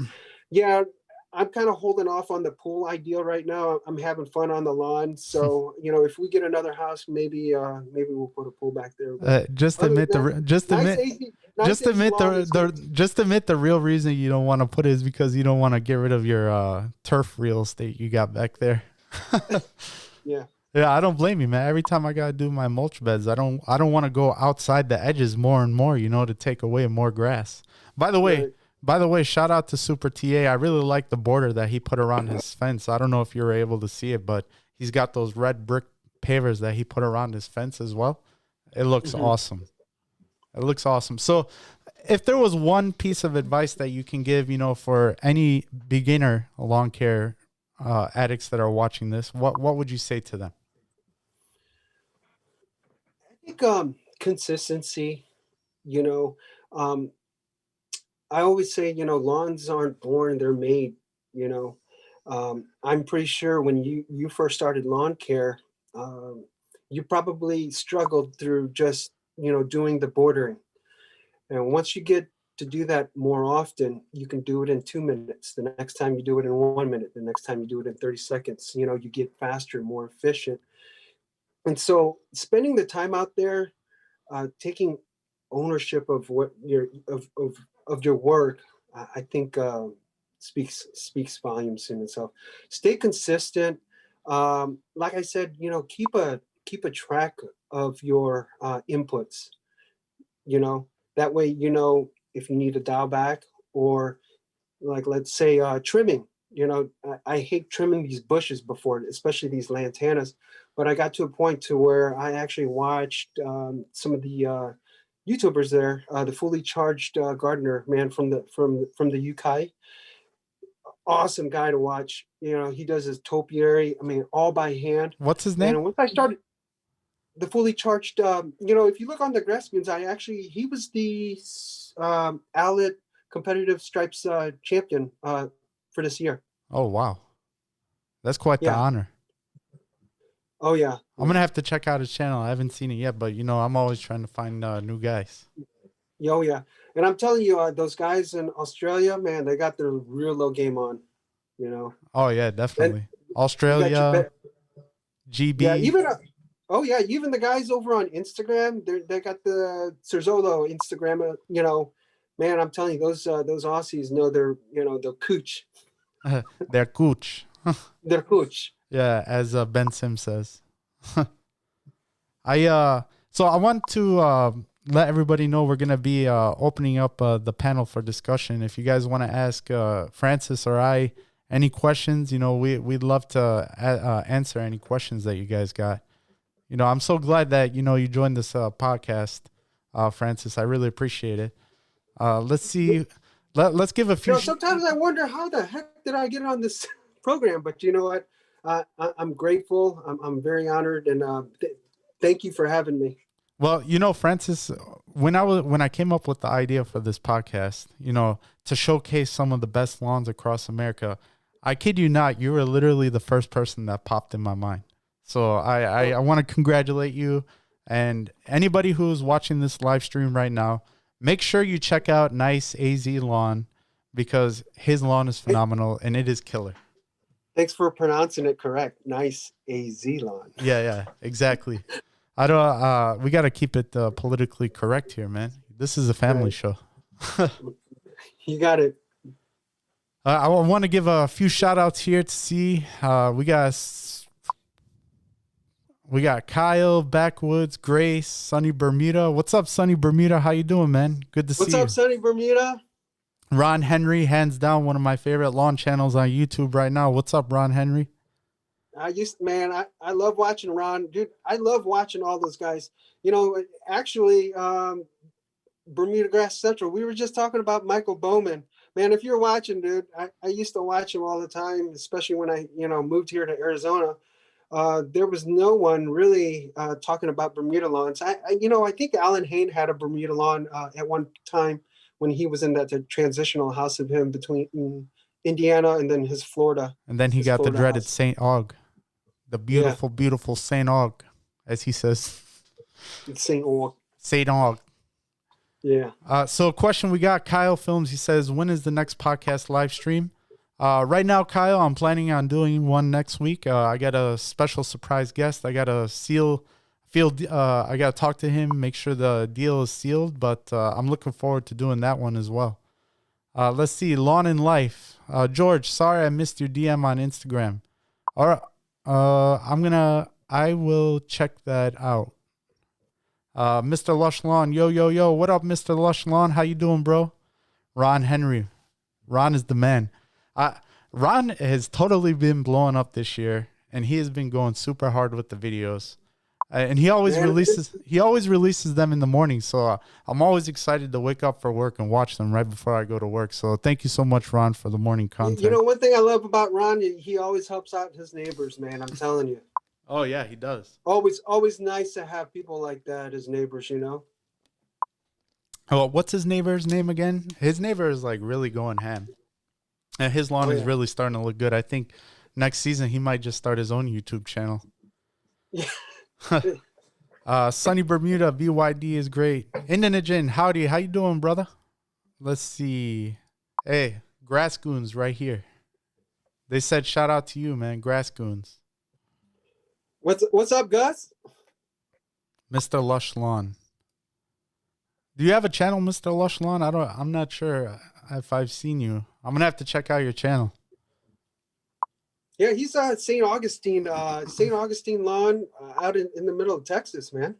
yeah, I'm kind of holding off on the pool ideal right now. I'm having fun on the lawn. So, if we get another house, maybe we'll put a pool back there. Just admit the real reason you don't want to put it is because you don't want to get rid of your turf real estate you got back there. Yeah. Yeah, I don't blame you, man. Every time I gotta do my mulch beds, I don't want to go outside the edges more and more, to take away more grass. By the way, shout out to Super TA. I really like the border that he put around his fence. I don't know if you were able to see it, but he's got those red brick pavers that he put around his fence as well. It looks awesome. It looks awesome. So if there was one piece of advice that you can give, for any beginner lawn care addicts that are watching this, what would you say to them? I think consistency, I always say, lawns aren't born, they're made, I'm pretty sure when you first started lawn care, you probably struggled through just, doing the bordering. And once you get to do that more often, you can do it in 2 minutes. The next time you do it in 1 minute, the next time you do it in 30 seconds, you get faster, more efficient. And so spending the time out there, taking ownership of what of your work, I think speaks volumes in itself. Stay consistent. Like I said, keep a track of your inputs. That way, if you need to dial back, or like, let's say trimming. I hate trimming these bushes before, especially these lantanas. But I got to a point to where I actually watched some of the YouTubers there, the fully charged gardener man from the UK. Awesome guy to watch. He does his topiary. I mean, all by hand. What's his name? And once I started the fully charged, if you look on the grass bins, he was the Allied competitive stripes champion for this year. Oh wow, that's quite the honor. Oh yeah, I'm gonna have to check out his channel. I haven't seen it yet, but I'm always trying to find new guys. Oh yeah, and I'm telling you, those guys in Australia, man, they got their real low game on. Oh yeah, definitely. And Australia, GB. Yeah, even the guys over on Instagram, they got the Cerzolo Instagram. Man, I'm telling you, those Aussies know their cooch. Their cooch. Their cooch. Yeah, as Ben Sim says. So I want to let everybody know we're gonna be opening up the panel for discussion. If you guys want to ask Francis or I any questions, we'd love to answer any questions that you guys got. I'm so glad that you joined this podcast, Francis. I really appreciate it. Let's see. Let's give a few. Sometimes I wonder how the heck did I get on this program, but you know what? I'm grateful. I'm very honored, and thank you for having me. Well, Francis, when I came up with the idea for this podcast, to showcase some of the best lawns across America, I kid you not, you were literally the first person that popped in my mind. So I want to congratulate you, and anybody who's watching this live stream right now, Make sure you check out niceAZlawn because his lawn is phenomenal and it is killer. Thanks for pronouncing it correct. niceAZlawn. Yeah, exactly. I don't. We got to keep it politically correct here, man. This is a family show. You got it. I want to give a few shout outs here to see. We got Kyle, Backwoods, Grace, Sunny Bermuda. What's up, Sunny Bermuda? How you doing, man? Good to see you. What's up, Sunny Bermuda? Ron Henry, hands down, one of my favorite lawn channels on YouTube right now. What's up, Ron Henry? I love watching Ron, dude. I love watching all those guys. You know, actually, Bermuda Grass Central. We were just talking about Michael Bowman. Man, if you're watching, dude, I used to watch him all the time, especially when I, moved here to Arizona. There was no one really talking about Bermuda lawns. I think Alan Hain had a Bermuda lawn at one time when he was in that transitional house of him between Indiana and then his Florida. And then he got the dreaded house. St. Aug. The beautiful, beautiful St. Aug, as he says. It's St. Aug. St. Aug. Yeah. So a question we got, Kyle Films, he says, when is the next podcast live stream? Right now, Kyle, I'm planning on doing one next week. I got a special surprise guest. I got to I got to talk to him, make sure the deal is sealed, but I'm looking forward to doing that one as well. Let's see, Lawn and Life. George, sorry I missed your DM on Instagram. All right. I will check that out. Mr. Lush Lawn, yo, what up, Mr. Lush Lawn? How you doing, bro? Ron Henry. Ron is the man. Ron has totally been blowing up this year, and he has been going super hard with the videos. And he always releases them in the morning, so I'm always excited to wake up for work and watch them right before I go to work. So thank you so much, Ron, for the morning content. You know, one thing I love about Ron, he always helps out his neighbors, man. I'm telling you. Oh yeah, he does. Always nice to have people like that as neighbors, you know. Oh, what's his neighbor's name again? His neighbor is like really going ham, and his lawn is really starting to look good. I think next season he might just start his own YouTube channel. Sunny Bermuda, BYD is great. Indonesian, howdy, how you doing, brother? Let's see. Hey, Grass Goons right here. They said shout out to you, man. Grass Goons. What's up, Gus? Mr. Lush Lawn. Do you have a channel, Mr. Lush Lawn? I'm not sure if I've seen you. I'm gonna have to check out your channel. Yeah, he's St. Augustine lawn out in the middle of Texas, man.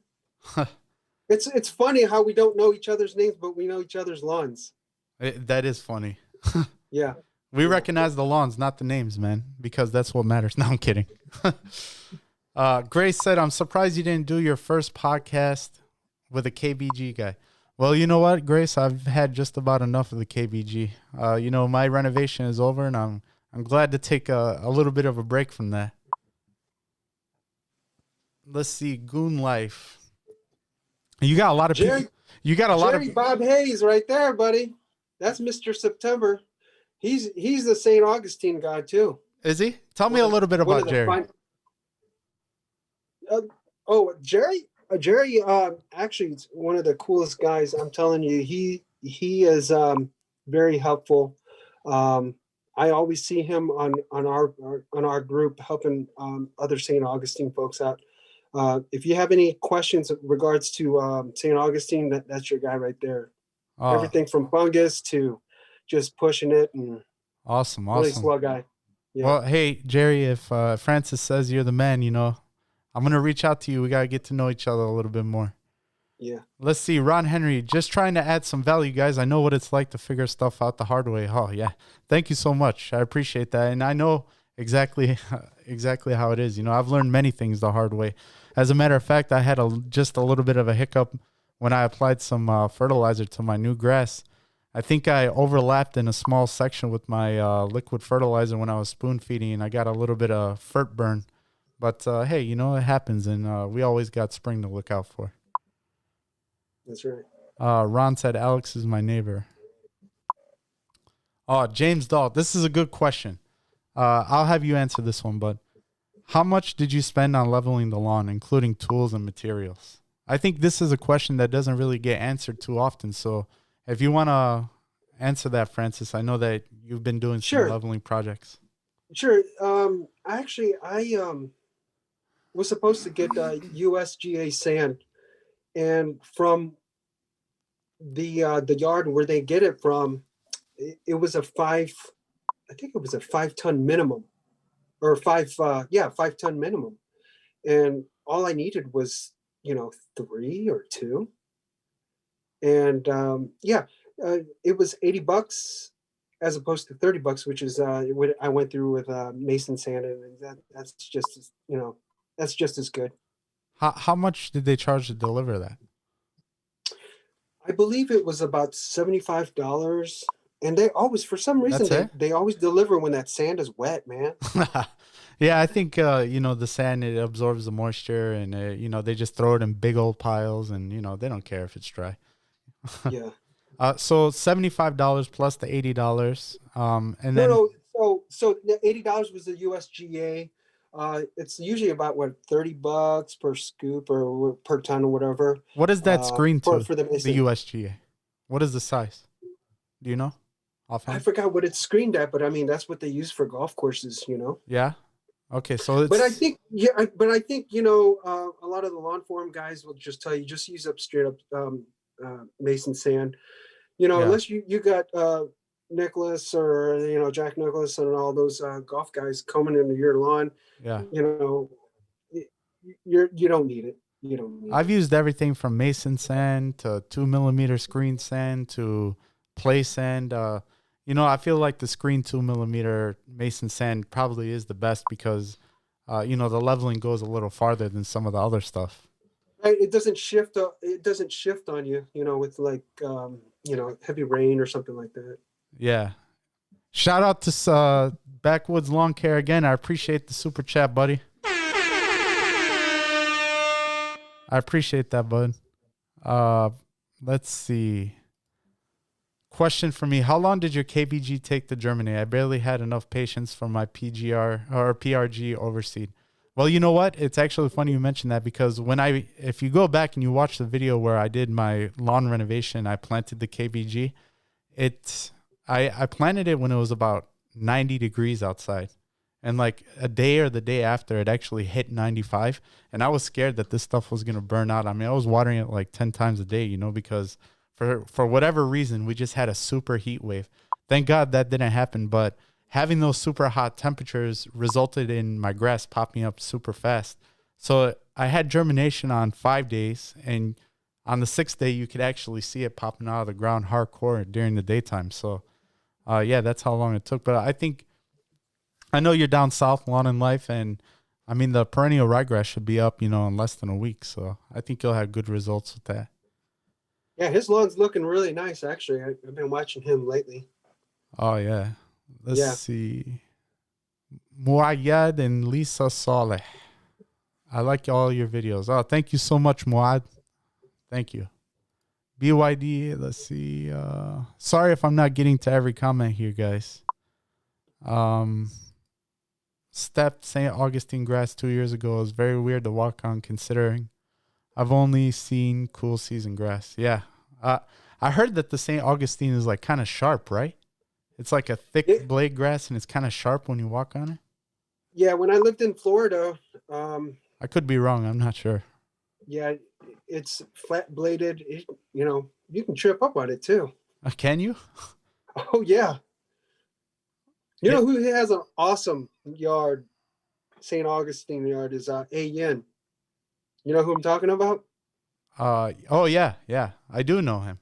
It's funny how we don't know each other's names, but we know each other's lawns. That is funny. Yeah. We recognize the lawns, not the names, man, because that's what matters. No, I'm kidding. Grace said, I'm surprised you didn't do your first podcast with a KBG guy. Well, you know what, Grace? I've had just about enough of the KBG. My renovation is over, and I'm glad to take a little bit of a break from that. Let's see, Goon Life. You got a lot of people. You got a lot of Bob Hayes right there, buddy. That's Mr. September. He's the St. Augustine guy too. Is he? Tell me a little bit about Jerry. Jerry actually is one of the coolest guys. I'm telling you, he is very helpful. I always see him on our group helping other St. Augustine folks out. If you have any questions in regards to St. Augustine, that's your guy right there. Everything from fungus to just pushing it, and awesome. Really swell guy. Yeah. Well, hey Jerry, if Francis says you're the man, I'm gonna reach out to you. We gotta get to know each other a little bit more. Yeah. Let's see, Ron Henry, just trying to add some value, guys. I know what it's like to figure stuff out the hard way. Oh yeah, thank you so much. I appreciate that, and I know exactly how it is. I've learned many things the hard way. As a matter of fact, I had just a little bit of a hiccup when I applied some fertilizer to my new grass. I think I overlapped in a small section with my liquid fertilizer when I was spoon feeding, and I got a little bit of fert burn. But hey, it happens, and we always got spring to look out for. That's right. Ron said Alex is my neighbor. Oh, James Dahl, this is a good question. I'll have you answer this one, bud. How much did you spend on leveling the lawn, including tools and materials? I think this is a question that doesn't really get answered too often. So if you want to answer that, Francis, I know that you've been doing some Sure, leveling projects. sure. Actually, I was supposed to get USGA sand, and from the yard where they get it from, it was a five. I think it was a 5 ton minimum, or five. Yeah, 5 ton minimum, and all I needed was, 3 or 2, and yeah, it was $80 as opposed to $30, which is what I went through with Mason sand, and that's just that's just as good. How much did they charge to deliver that? I believe it was about $75, and they always, for some reason, That's they it? they always deliver when that sand is wet, man. Yeah, I think the sand, it absorbs the moisture, and they just throw it in big old piles, and they don't care if it's dry. Yeah. So $75 plus the $80, and No, then no. So the $80 was the USGA. It's usually about what, $30 per scoop or per ton or whatever. what is that screen For to the the Mason. USGA? What is the size? Do you know I offhand? forgot what it's screened at, but I mean that's what they use for golf courses. Yeah. Okay, so But I it's think, yeah, but I think a lot of the lawn forum guys will just tell you, just use up straight up Mason sand. yeah, Unless you got Nicholas, or Jack Nicholas and all those golf guys coming into your lawn. yeah. You know, you don't need it. You don't need I've it. used everything from mason sand to 2 millimeter screen sand to play sand. I feel like the screen 2 millimeter mason sand probably is the best because, the leveling goes a little farther than some of the other stuff. Right? It doesn't shift. It doesn't shift on you. With like heavy rain or something like that. Yeah. Shout out to Backwoods Lawn Care again. I appreciate the super chat, buddy. I appreciate that, bud. Uh, let's see. Question for me: how long did your KBG take to germinate? I barely had enough patience for my PGR or PRG overseed. Well, you know what? It's actually funny you mentioned that because if you go back and you watch the video where I did my lawn renovation, I planted the KBG. I planted it when it was about 90 degrees outside, and like a day or the day after, it actually hit 95, and I was scared that this stuff was gonna burn out. I mean, I was watering it like 10 times a day, because for whatever reason, we just had a super heat wave. Thank God that didn't happen, but having those super hot temperatures resulted in my grass popping up super fast. So I had germination on 5 days, and on the sixth day, you could actually see it popping out of the ground hardcore during the daytime. So, yeah, that's how long it took. But I know you're down south, lawn and life, and I mean the perennial ryegrass should be up, in less than a week. So I think you'll have good results with that. Yeah, his lawn's looking really nice. Actually, I've been watching him lately. Oh yeah. Let's Yeah. see. Muayyad and Lisa Saleh. I like all your videos. Oh, thank you so much, Muad. Thank you. BYD, let's see. Sorry if I'm not getting to every comment here, guys. Stepped St. Augustine grass 2 years ago. It was very weird to walk on considering I've only seen cool season grass. Yeah. I heard that the St. Augustine is like kind of sharp, right? It's like a Yeah, thick blade grass and it's kind of sharp when you walk on it. yeah. When I lived in Florida, um, I could be wrong. I'm not sure. yeah, it's flat bladed. You can trip up on it too. Can you? Oh yeah. You Yeah. know who has an awesome yard? St. Augustine yard is A Yin. You know who I'm talking about? Oh yeah, yeah. I do know him.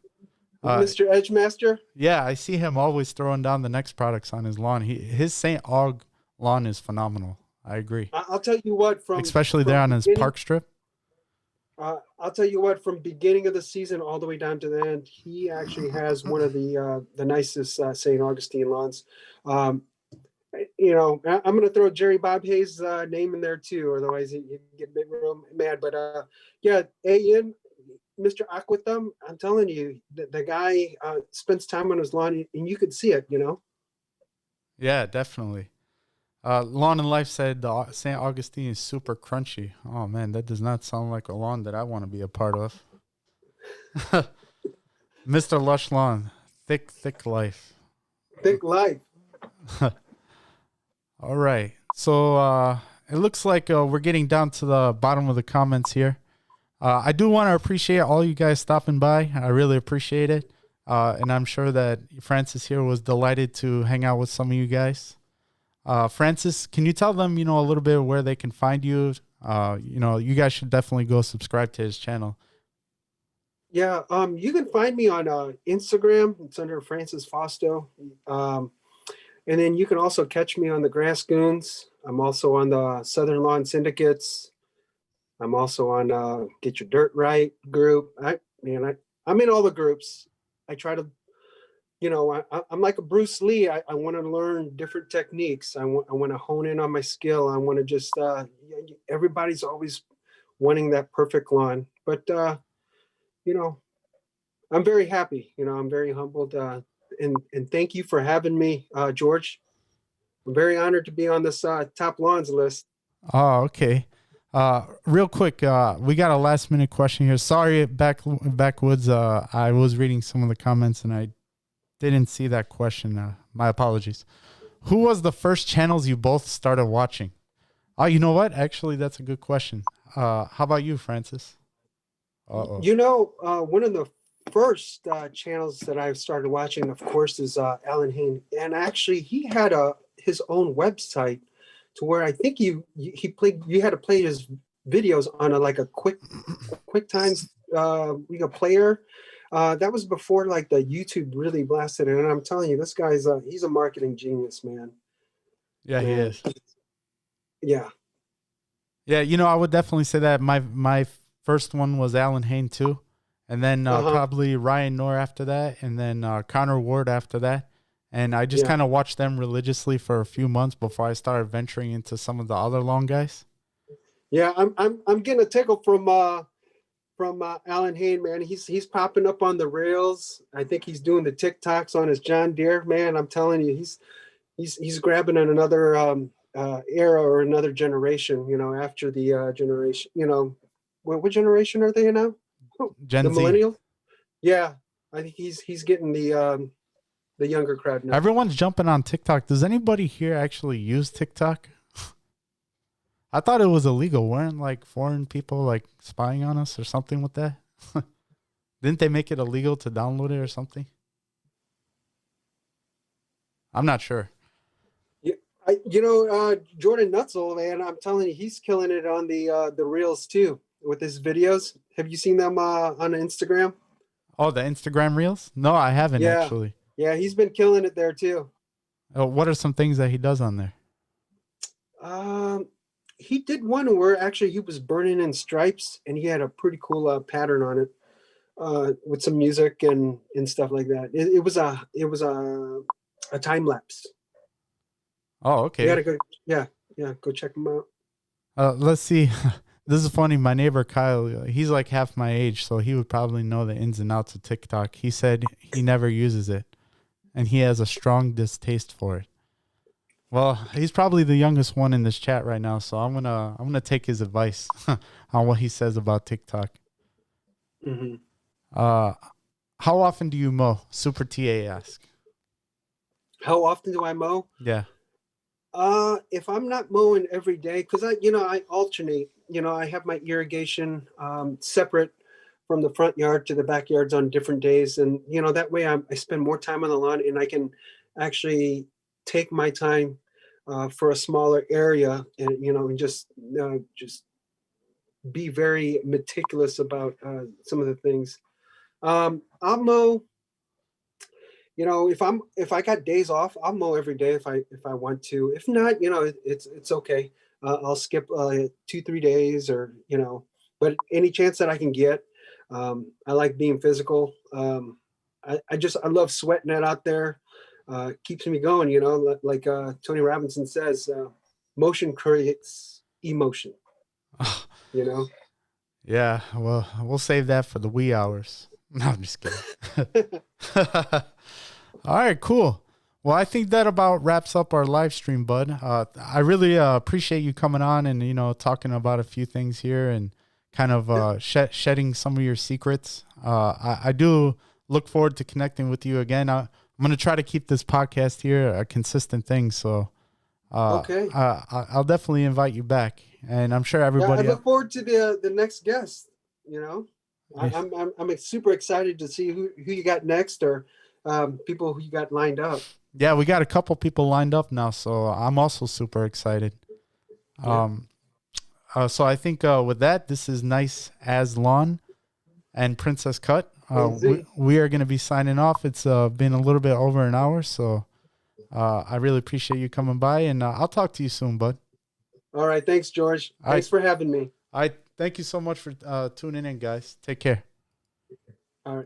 Mr. Edgemaster. Yeah, I see him always throwing down the next products on his lawn. His St. Aug lawn is phenomenal. I agree. I'll tell you what, Especially there from on his beginning. park strip. I'll tell you what, from beginning of the season all the way down to the end, he actually has one of the nicest St. Augustine lawns. Um, I'm going to throw Jerry Bob Hayes' name in there too, otherwise you get real mad. But yeah, Ian, Mr. Aquathumb, I'm telling you, the guy spends time on his lawn, and you could see it. Yeah, definitely. Lawn and Life said the St. Augustine is super crunchy. Oh man, that does not sound like a lawn that I want to be a part of. Mr. Lush Lawn, thick life. Thick life. All right. So it looks like we're getting down to the bottom of the comments here. I do want to appreciate all you guys stopping by. I really appreciate it. And I'm sure that Francis here was delighted to hang out with some of you guys. Francis, can you tell them, a little bit where they can find you? You guys should definitely go subscribe to his channel. Yeah, you can find me on Instagram. It's under Francis Fausto. And then you can also catch me on the Grass Goons. I'm also on the Southern Lawn Syndicates. I'm also on Get Your Dirt Right group. I'm in all the groups. I try to, I'm like a Bruce Lee. I want to learn different techniques. I want to hone in on my skill. I want to just, everybody's always wanting that perfect lawn. But, I'm very happy. I'm very humbled. And thank you for having me, George. I'm very honored to be on this top lawns list. Oh, okay. Real quick, we got a last minute question here. Sorry, backwoods. I was reading some of the comments and I didn't see that question. My apologies. Who was the first channels you both started watching? Oh, you know what? Actually, that's a good question. How about you, Francis? One of the first channels that I started watching, of course, is Alan Hain, and actually he had his own website to where I think you had to play his videos on a quick times player. That was before like the YouTube really blasted, and I'm telling you, this guy's he's a marketing genius, man. Yeah, he is. Yeah. Yeah, I would definitely say that my first one was Alan Hain too. And then probably Ryan Knorr after that, and then Connor Ward after that. And I just kind of watched them religiously for a few months before I started venturing into some of the other lawn guys. Yeah, I'm getting a tickle from Alan Hain, man. He's popping up on the rails. I think he's doing the TikToks on his John Deere, man. I'm telling you, he's grabbing at another era or another generation. After the generation. What generation are they in now? Gen the Z. millennial. Yeah, I think he's getting the younger crowd now. Everyone's jumping on TikTok. Does anybody here actually use TikTok? I thought it was illegal. Weren't like foreign people like spying on us or something with that? Didn't they make it illegal to download it or something? I'm not sure. Jordan Nutzel, man, I'm telling you, he's killing it on the reels too with his videos. Have you seen them on Instagram? Oh, the Instagram reels? No, I haven't actually. Yeah, he's been killing it there too. What are some things that he does on there? He did one where actually he was burning in stripes, and he had a pretty cool pattern on it with some music and stuff like that. It was a time lapse. Oh, okay. You gotta go, go check him out. Let's see. This is funny. My neighbor Kyle, he's like half my age, so he would probably know the ins and outs of TikTok. He said he never uses it, and he has a strong distaste for it. Well, he's probably the youngest one in this chat right now, so I'm gonna take his advice on what he says about TikTok. Mm-hmm. How often do you mow? Super TA ask. How often do I mow? Yeah. If I'm not mowing every day, because I alternate. I have my irrigation separate from the front yard to the backyards on different days, and that way I spend more time on the lawn, and I can actually take my time for a smaller area, and just be very meticulous about some of the things. I'll mow. If I got days off, I'll mow every day if I want to. If not, it's okay. I'll skip 2-3 days or but any chance that I can get. I like being physical. I love sweating it out there. Keeps me going. Like Tony Robinson says, motion creates emotion. Yeah. Well, we'll save that for the wee hours. No, I'm just kidding. All right, cool. Well, I think that about wraps up our live stream, bud. I really appreciate you coming on and, talking about a few things here and kind of shedding some of your secrets. I do look forward to connecting with you again. I'm going to try to keep this podcast here a consistent thing. So Okay. I'll definitely invite you back. And I'm sure Yeah, I everybody. look forward to the next guest. You know, I'm super excited to see who you got next, or people who you got lined up. Yeah, we got a couple people lined up now, so I'm also super excited. Yeah. So I think with that, this is niceAZlawn and Princess Cut. We are going to be signing off. It's been a little bit over an hour, so I really appreciate you coming by, and I'll talk to you soon, bud. All right. Thanks, George. Thanks for having me. Thank you so much for tuning in, guys. Take care. All right.